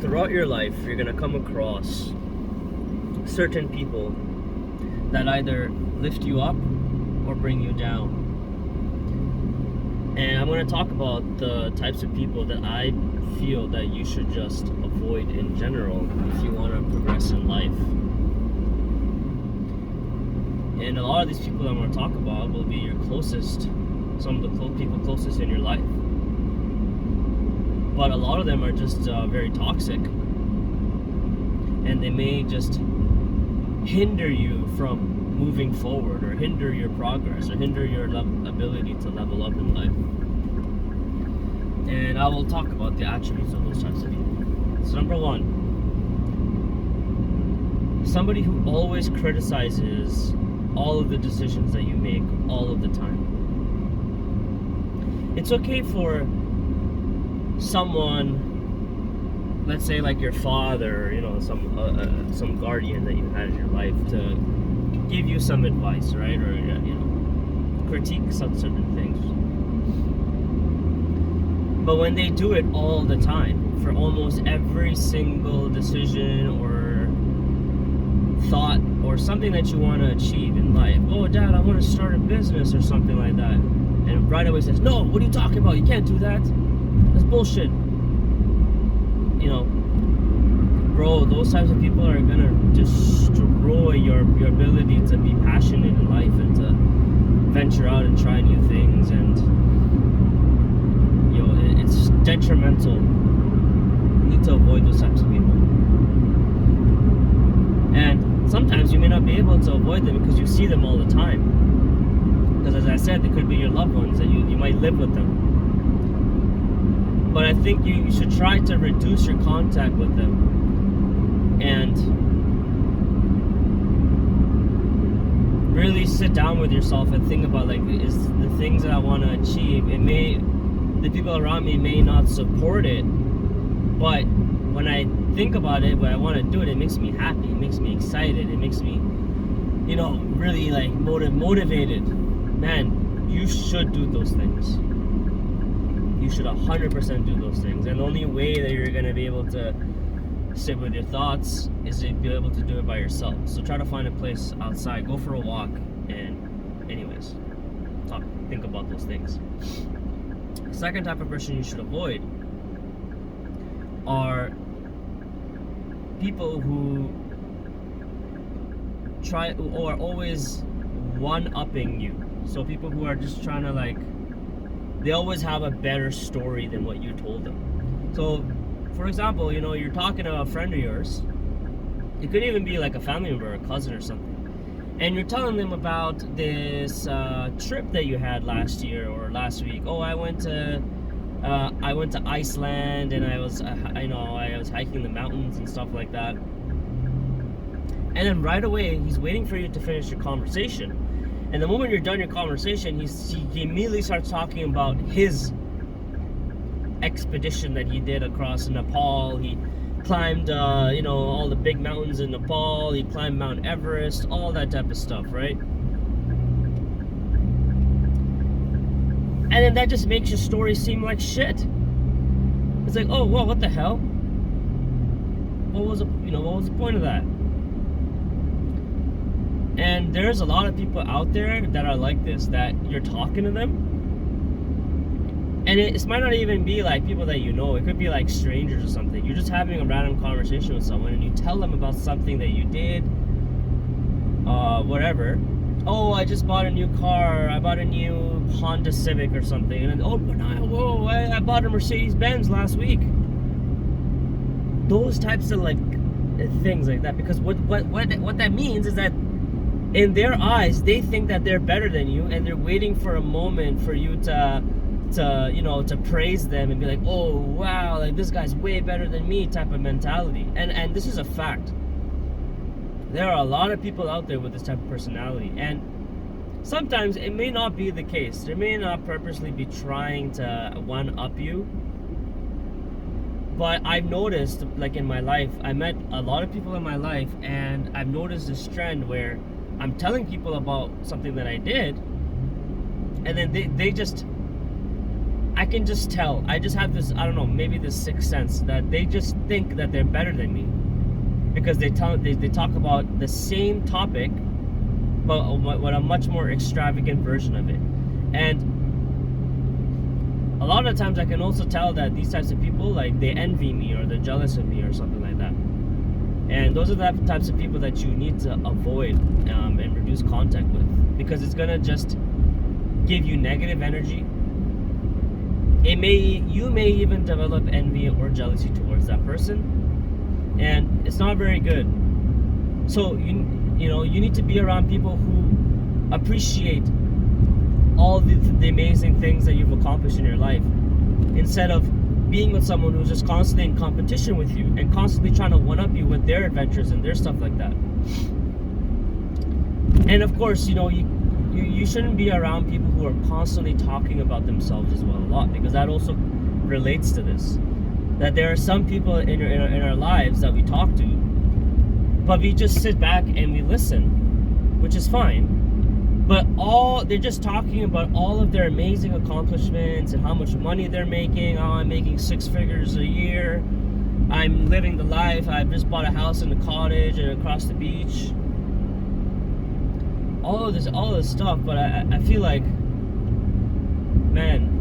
throughout your life, you're going to come across certain people that either lift you up or bring you down. And I'm going to talk about the types of people that I feel that you should just avoid in general if you want to progress in life. And a lot of these people I'm going to talk about will be your closest, some of the people closest in your life. But a lot of them are just very toxic. And they may just hinder you from moving forward, or hinder your progress, or hinder your ability to level up in life. And I will talk about the attributes of those types of people. So number one, somebody who always criticizes all of the decisions that you make all of the time. It's okay for someone, let's say like your father, some guardian that you had in your life, to give you some advice, right? Or critique some certain things. But when they do it all the time, for almost every single decision or thought or something that you want to achieve in life, oh Dad, I want to start a business or something like that, and right away says, no, what are you talking about? You can't do that. That's bullshit. Bro, those types of people are gonna destroy your ability to be passionate in life and to venture out and try new things, and it's detrimental. You need to avoid those types of people. And sometimes you may not be able to avoid them because you see them all the time. Because as I said, they could be your loved ones and you might live with them. But I think you should try to reduce your contact with them and really sit down with yourself and think about, like, is the things that I want to achieve, the people around me may not support it, but when I think about it, when I want to do it, it makes me happy, it makes me excited, it makes me, really like motivated. Man, you should do those things. You should 100% do those things. And the only way that you're going to be able to sit with your thoughts is to be able to do it by yourself. So try to find a place outside, go for a walk, and anyways, think about those things. The second type of person you should avoid are people who are always one-upping you. So people who are just trying to, they always have a better story than what you told them. So, for example, you're talking to a friend of yours. It could even be like a family member, a cousin or something. And you're telling them about this trip that you had last year or last week. Oh, I went to Iceland, and I was hiking the mountains and stuff like that. And then right away, he's waiting for you to finish your conversation. And the moment you're done your conversation, he immediately starts talking about his expedition that he did across Nepal. He climbed, all the big mountains in Nepal. He climbed Mount Everest, all that type of stuff, right? And then that just makes your story seem like shit. It's like, oh, well, what the hell? What was the point of that? And there's a lot of people out there that are like this, that you're talking to them, and it might not even be like people that you know. It could be like strangers or something. You're just having a random conversation with someone, and you tell them about something that you did, whatever. Oh, I just bought a new car. I bought a new Honda Civic or something. And then, I bought a Mercedes-Benz last week. Those types of things like that. Because what that means is that in their eyes, they think that they're better than you, and they're waiting for a moment for you to praise them and be like, oh wow, like this guy's way better than me type of mentality. And this is a fact. There are a lot of people out there with this type of personality, and sometimes it may not be the case. They may not purposely be trying to one-up you, but I've noticed, in my life, I met a lot of people in my life, and I've noticed this trend where I'm telling people about something that I did, and then they just I can just tell. I just have this, I don't know, maybe this sixth sense that they just think that they're better than me because they talk about the same topic, but with a much more extravagant version of it. And a lot of times I can also tell that these types of people, like, they envy me or they're jealous of me or something like that. And those are the types of people that you need to avoid and reduce contact with, because it's gonna just give you negative energy. You may even develop envy or jealousy towards that person, and it's not very good. So you need to be around people who appreciate all the amazing things that you've accomplished in your life, instead of being with someone who's just constantly in competition with you and constantly trying to one-up you with their adventures and their stuff like that. And of course, you shouldn't be around people who are constantly talking about themselves as well a lot, because that also relates to this. That there are some people in our lives that we talk to, but we just sit back and we listen, which is fine. But they're just talking about all of their amazing accomplishments and how much money they're making. Oh, I'm making 6 figures a year. I'm living the life. I've just bought a house in a cottage and across the beach. All of this stuff. But I feel like, man,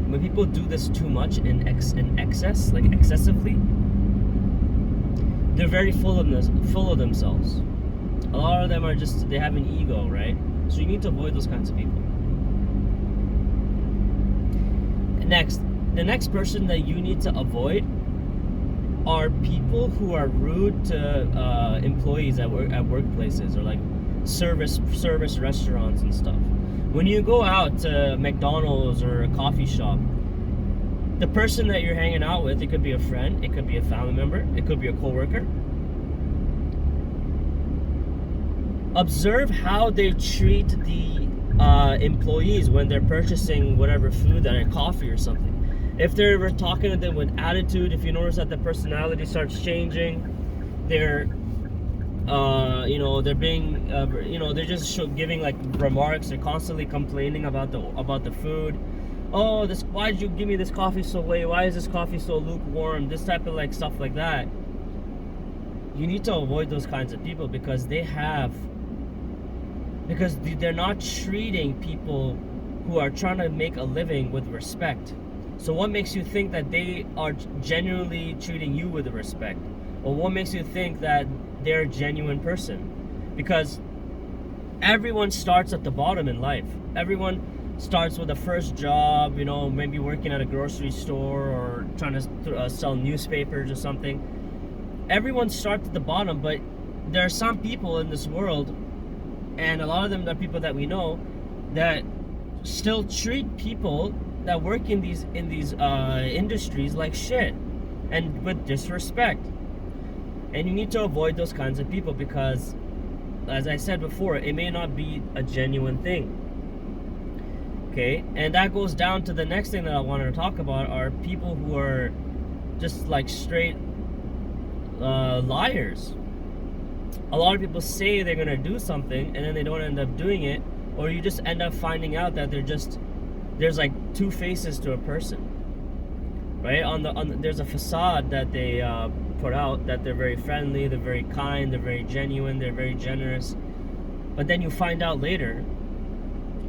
when people do this too much in excess, like excessively, they're very full of themselves. A lot of them are they have an ego, right? So you need to avoid those kinds of people. The next person that you need to avoid are people who are rude to employees at workplaces, or like service restaurants and stuff. When you go out to McDonald's or a coffee shop, the person that you're hanging out with, it could be a friend, it could be a family member, it could be a coworker. Observe how they treat the employees when they're purchasing whatever food, or coffee or something. If they're talking to them with attitude, if you notice that the personality starts changing, they're being they're just giving like remarks. They're constantly complaining about the food. Oh, why did you give me this coffee so late? Why is this coffee so lukewarm? This type of like stuff like that. You need to avoid those kinds of people, because they're not treating people who are trying to make a living with respect. So what makes you think that they are genuinely treating you with respect? Or what makes you think that they're a genuine person? Because everyone starts at the bottom in life. Everyone starts with a first job, maybe working at a grocery store or trying to sell newspapers or something. Everyone starts at the bottom, but there are some people in this world, and a lot of them are people that we know, that still treat people that work in these industries like shit and with disrespect. And you need to avoid those kinds of people, because, as I said before, it may not be a genuine thing. Okay, and that goes down to the next thing that I wanted to talk about, are people who are just like straight liars. A lot of people say they're gonna do something and then they don't end up doing it, or you just end up finding out that there's like two faces to a person, right? There's a facade that they put out, that they're very friendly, they're very kind, they're very genuine, they're very generous, but then you find out later,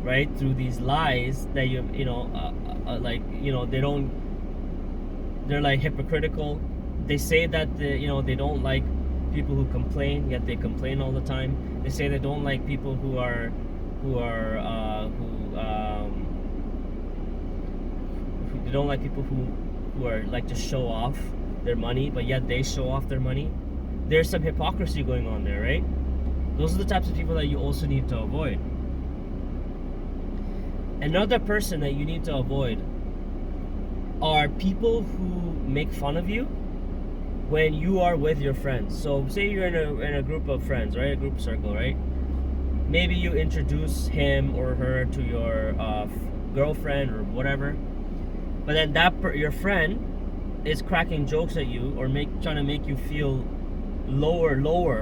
right, through these lies, that they're like hypocritical. They say that they don't like people who complain, yet they complain all the time. They say they don't like people who they don't like people who are like to show off their money, but yet they show off their money. There's some hypocrisy going on there, right? Those are the types of people that you also need to avoid. Another person that you need to avoid are people who make fun of you when you are with your friends. So say you're in a group of friends, right? A group circle, right? Maybe you introduce him or her to your girlfriend or whatever, but then your friend is cracking jokes at you, or trying to make you feel lower,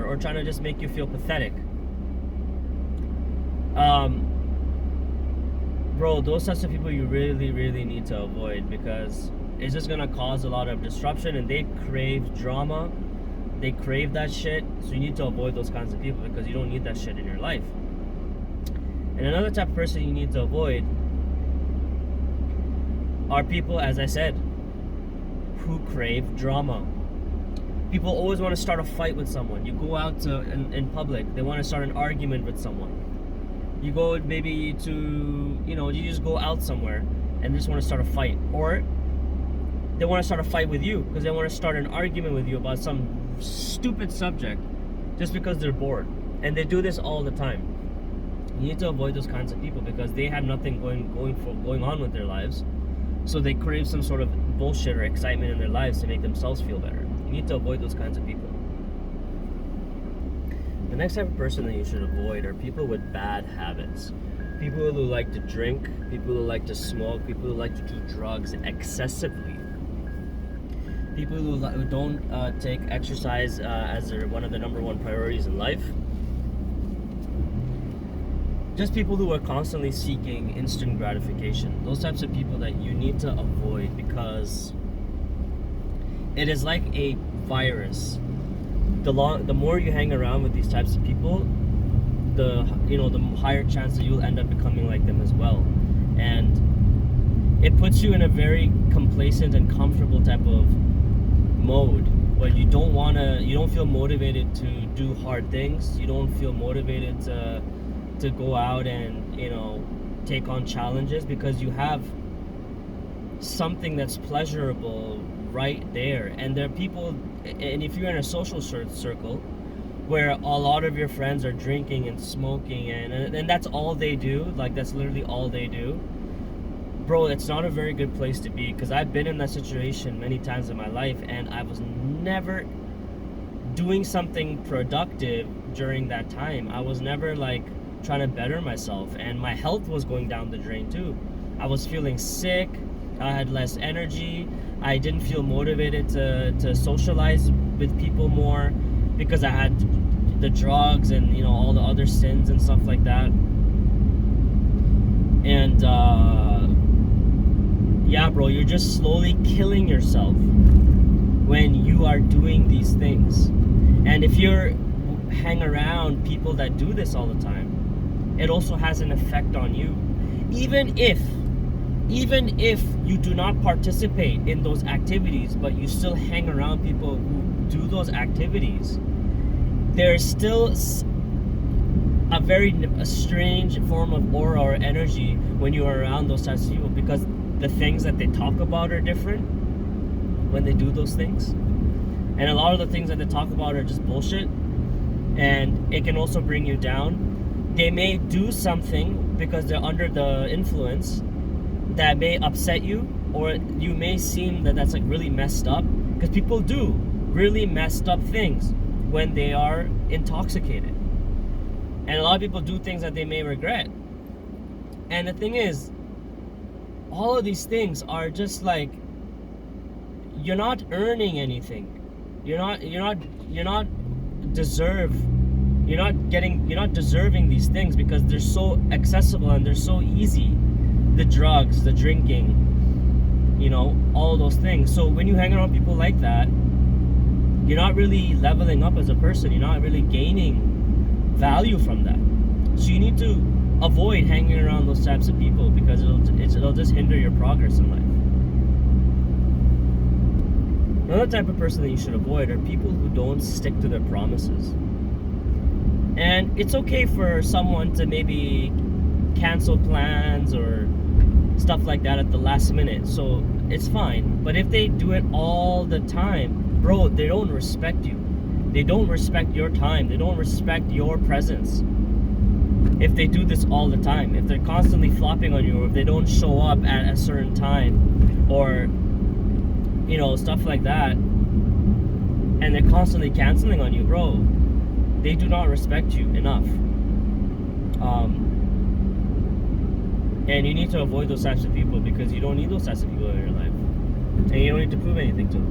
or trying to just make you feel pathetic. bro, those types of people you really, really need to avoid, because it's just gonna cause a lot of disruption, and they crave drama. They crave that shit, so you need to avoid those kinds of people because you don't need that shit in your life. And another type of person you need to avoid are people, as I said, who crave drama. People always want to start a fight with someone. You go out in public, they want to start an argument with someone. You go maybe to, you just go out somewhere and they just want to start a fight. Or they want to start a fight with you because they want to start an argument with you about some stupid subject just because they're bored. And they do this all the time. You need to avoid those kinds of people because they have nothing going on with their lives. So they crave some sort of bullshit or excitement in their lives to make themselves feel better. You need to avoid those kinds of people. The next type of person that you should avoid are people with bad habits. People who like to drink, people who like to smoke, people who like to do drugs excessively. People who don't take exercise as one of the number one priorities in life. Just people who are constantly seeking instant gratification. Those types of people that you need to avoid because it is like a virus. The more you hang around with these types of people, the higher chance that you'll end up becoming like them as well. And it puts you in a very complacent and comfortable type of mode where you don't feel motivated to do hard things. You don't feel motivated to go out and take on challenges because you have something that's pleasurable right there. And there are people, and if you're in a social circle where a lot of your friends are drinking and smoking and that's all they do, like that's literally all they do, bro, it's not a very good place to be, because I've been in that situation many times in my life and I was never doing something productive during that time. I was never like trying to better myself, and my health was going down the drain too. I was feeling sick, I had less energy, I didn't feel motivated to socialize with people more because I had the drugs and all the other sins and stuff like that. And yeah, bro, you're just slowly killing yourself when you are doing these things. And if you're hang around people that do this all the time, it also has an effect on you. Even if you do not participate in those activities, but you still hang around people who do those activities, there's still a strange form of aura or energy when you are around those types of people, because the things that they talk about are different when they do those things. And a lot of the things that they talk about are just bullshit, and it can also bring you down. They may do something because they're under the influence that may upset you, or you may seem that that's like really messed up, because people do really messed up things when they are intoxicated. And a lot of people do things that they may regret. And the thing is, all of these things are just like, you're not earning anything. You're not deserving these things because they're so accessible and they're so easy. The drugs, the drinking, all those things. So when you hang around people like that, you're not really leveling up as a person. You're not really gaining value from that. So you need to avoid hanging around those types of people because it'll just hinder your progress in life. Another type of person that you should avoid are people who don't stick to their promises. And it's okay for someone to maybe cancel plans or stuff like that at the last minute, so it's fine. But if they do it all the time, bro, they don't respect you. They don't respect your time. They don't respect your presence. If they do this all the time, if they're constantly flopping on you, or if they don't show up at a certain time, or stuff like that, and they're constantly canceling on you, bro, they do not respect you enough. And you need to avoid those types of people because you don't need those types of people in your life, and you don't need to prove anything to them.